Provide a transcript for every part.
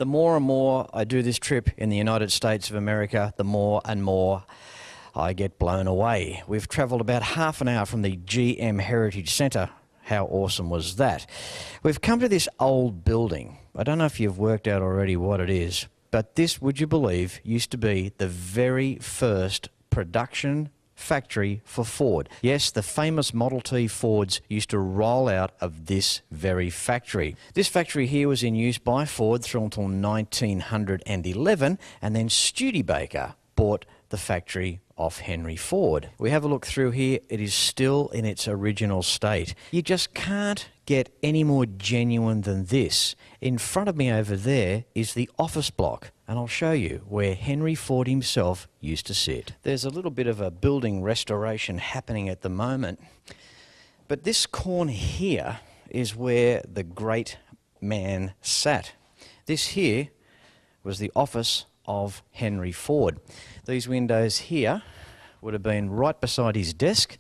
The more and more I do this trip in the United States of America, the more and more I get blown away. We've travelled about half an hour from the GM Heritage Centre. How awesome was that? We've come to this old building. I don't know if you've worked out already what it is, but this, would you believe, used to be the very first production factory for Ford. Yes, the famous Model T Fords used to roll out of this very factory. This factory here was in use by Ford through until 1911, and then Studebaker bought the factory off Henry Ford. We have a look through here. It is still in its original state. You just can't get any more genuine than this. In front of me over there is the office block, and I'll show you where Henry Ford himself used to sit. There's a little bit of a building restoration happening at the moment, but this corner here is where the great man sat. This here was the office of Henry Ford. These windows here would have been right beside his desk,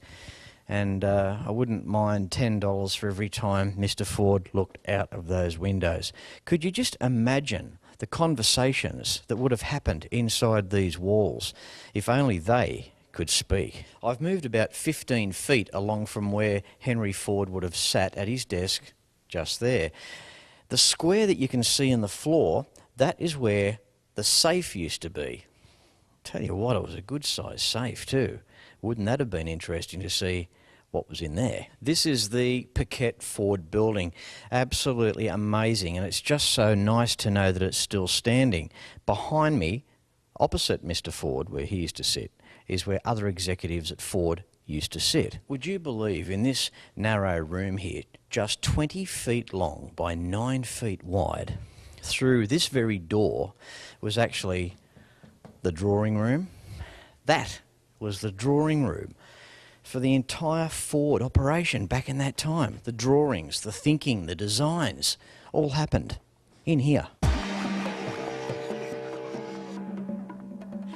and I wouldn't mind $10 for every time Mr. Ford looked out of those windows. Could you just imagine the conversations that would have happened inside these walls if only they could speak? I've moved about 15 feet along from where Henry Ford would have sat at his desk just there. The square that you can see in the floor, that is where the safe used to be. Tell you what, it was a good size safe too. Wouldn't that have been interesting to see what was in there? This is the Piquette Ford building. Absolutely amazing, and it's just so nice to know that it's still standing. Behind me, opposite Mr. Ford, where he used to sit, is where other executives at Ford used to sit. Would you believe in this narrow room here, just 20 feet long by 9 feet wide, through this very door was actually the drawing room. That was the drawing room for the entire Ford operation back in that time. The drawings, the thinking, the designs, all happened in here.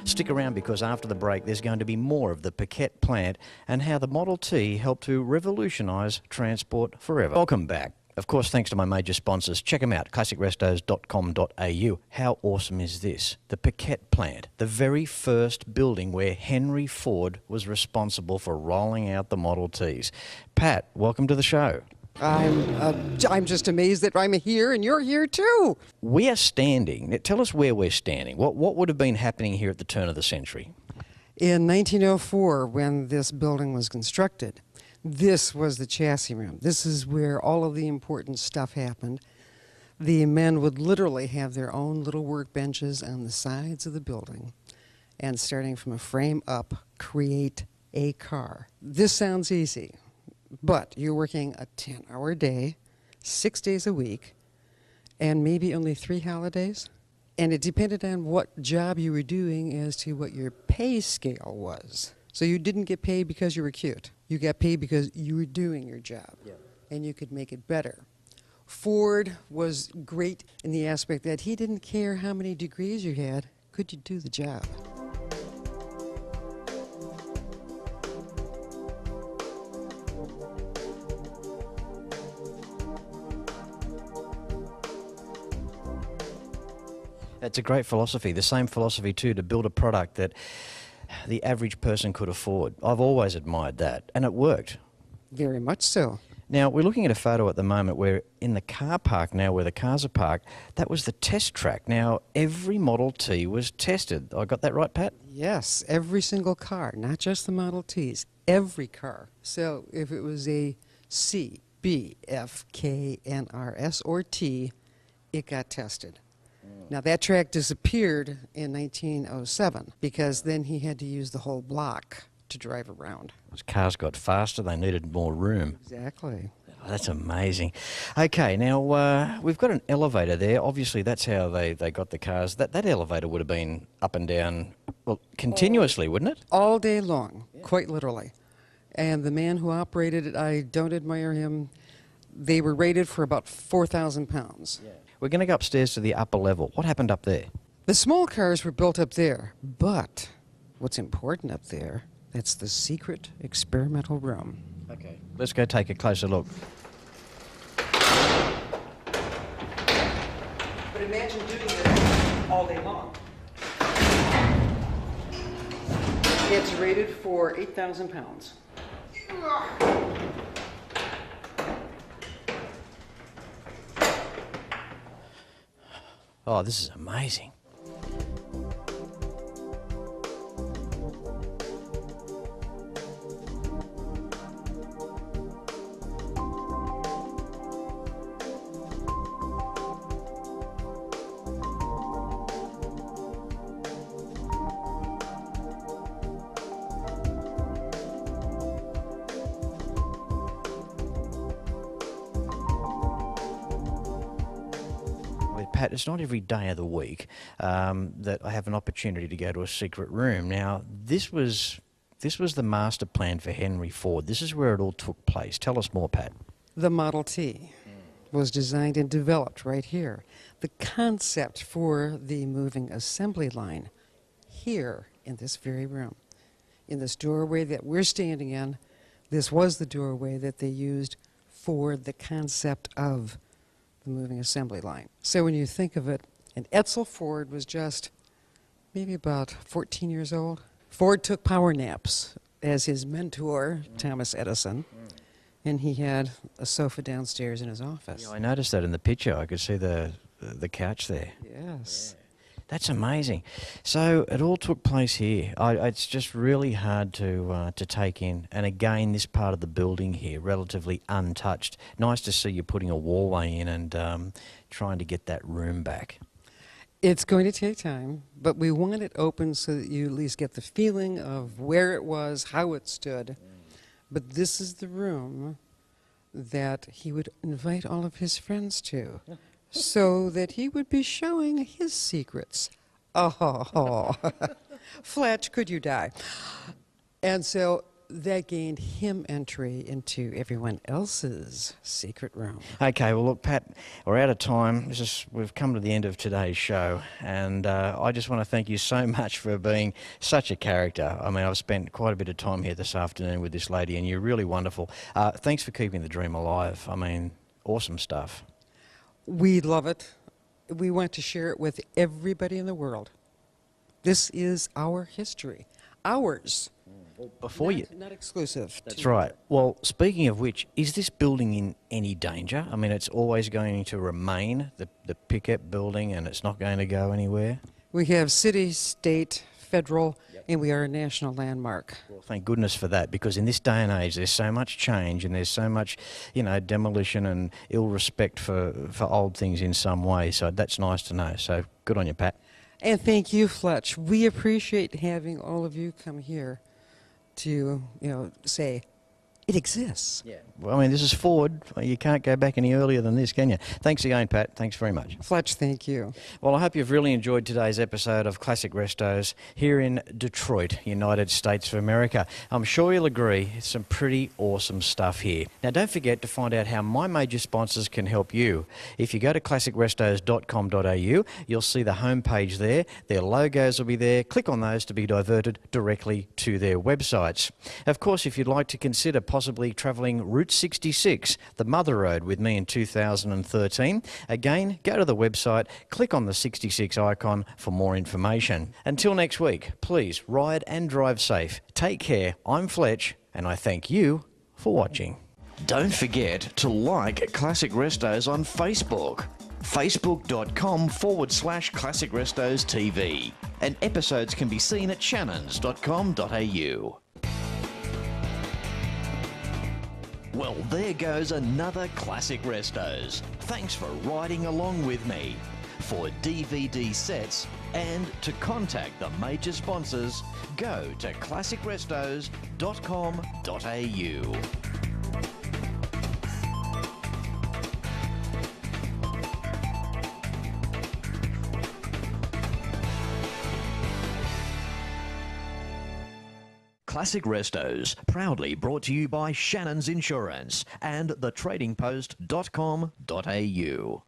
Stick around, because after the break there's going to be more of the Piquette plant and how the Model T helped to revolutionise transport forever. Welcome back. Of course, thanks to my major sponsors. Check them out, classicrestos.com.au. How awesome is this? The Piquette plant, the very first building where Henry Ford was responsible for rolling out the Model Ts. Pat, welcome to the show. I'm just amazed that I'm here and you're here too. We are standing. Now, tell us where we're standing. What would have been happening here at the turn of the century? In 1904, when this building was constructed, this was the chassis room. This is where all of the important stuff happened. The men would literally have their own little workbenches on the sides of the building, and starting from a frame up, create a car. This sounds easy, but you're working a 10-hour day, 6 days a week, and maybe only 3 holidays. And it depended on what job you were doing as to what your pay scale was. So you didn't get paid because you were cute. You got paid because you were doing your job, and you could make it better. Ford was great in the aspect that he didn't care how many degrees you had. Could you do the job? That's a great philosophy. The same philosophy too, to build a product that the average person could afford. I've always admired that, and it worked. Very much so. Now, we're looking at a photo at the moment where in the car park now, where the cars are parked, that was the test track. Now, every Model T was tested. I got that right, Pat? Yes, every single car, not just the Model Ts, every car. So if it was a C, B, F, K, N, R, S, or T, it got tested. Now, that track disappeared in 1907 because then he had to use the whole block to drive around. As cars got faster, they needed more room. Exactly. Oh, that's amazing. Okay, now we've got an elevator there. Obviously, that's how they got the cars. That elevator would have been up and down, well, continuously, wouldn't it? All day long, quite literally. And the man who operated it, I don't admire him. They were rated for about 4,000 pounds. Yeah. We're going to go upstairs to the upper level. What happened up there? The small cars were built up there, but what's important up there, that's the secret experimental room. Okay. Let's go take a closer look. But imagine doing this all day long. It's rated for 8,000 pounds. Oh, this is amazing. Pat, it's not every day of the week that I have an opportunity to go to a secret room. Now, this was the master plan for Henry Ford. This is where it all took place. Tell us more, Pat. The Model T was designed and developed right here. The concept for the moving assembly line here in this very room. In this doorway that we're standing in, this was the doorway that they used for the concept of the moving assembly line. So when you think of it, and Edsel Ford was just maybe about 14 years old. Ford took power naps as his mentor, Thomas Edison, and he had a sofa downstairs in his office. Yeah, I noticed that in the picture. I could see the couch there. Yes. Yeah. That's amazing. So it all took place here. It's just really hard to take in. And again, this part of the building here, relatively untouched. Nice to see you putting a wallway in and trying to get that room back. It's going to take time, but we want it open so that you at least get the feeling of where it was, how it stood. But this is the room that he would invite all of his friends to, so that he would be showing his secrets. Oh, Fletch, could you die? And so that gained him entry into everyone else's secret room. Okay, well, look, Pat, we're out of time. We've come to the end of today's show, and I just want to thank you so much for being such a character. I mean, I've spent quite a bit of time here this afternoon with this lady, and you're really wonderful. Thanks for keeping the dream alive. I mean, awesome stuff. We love it. We want to share it with everybody in the world. This is our history. Ours. Well, before not exclusive. That's right. Well, speaking of which, is this building in any danger? I mean, it's always going to remain the Piquette building, and it's not going to go anywhere? We have city, state, federal, and we are a national landmark. Well, thank goodness for that, because in this day and age, there's so much change and there's so much, demolition and ill respect for old things in some way. So that's nice to know. So good on you, Pat. And thank you, Fletch. We appreciate having all of you come here to, say, it exists. Yeah. Well, I mean, this is Ford. You can't go back any earlier than this, can you? Thanks again, Pat. Thanks very much. Fletch, thank you. Well, I hope you've really enjoyed today's episode of Classic Restos here in Detroit, United States of America. I'm sure you'll agree, it's some pretty awesome stuff here. Now, don't forget to find out how my major sponsors can help you. If you go to classicrestos.com.au, you'll see the homepage there. Their logos will be there. Click on those to be diverted directly to their websites. Of course, if you'd like to consider possibly travelling Route 66, the Mother Road, with me in 2013. Again, go to the website, click on the 66 icon for more information. Until next week, please ride and drive safe. Take care. I'm Fletch, and I thank you for watching. Don't forget to like Classic Restos on Facebook. Facebook.com/Classic Restos TV. And episodes can be seen at shannons.com.au. Well, there goes another Classic Restos. Thanks for riding along with me. For DVD sets and to contact the major sponsors, go to classicrestos.com.au. Classic Restos, proudly brought to you by Shannons Insurance and thetradingpost.com.au.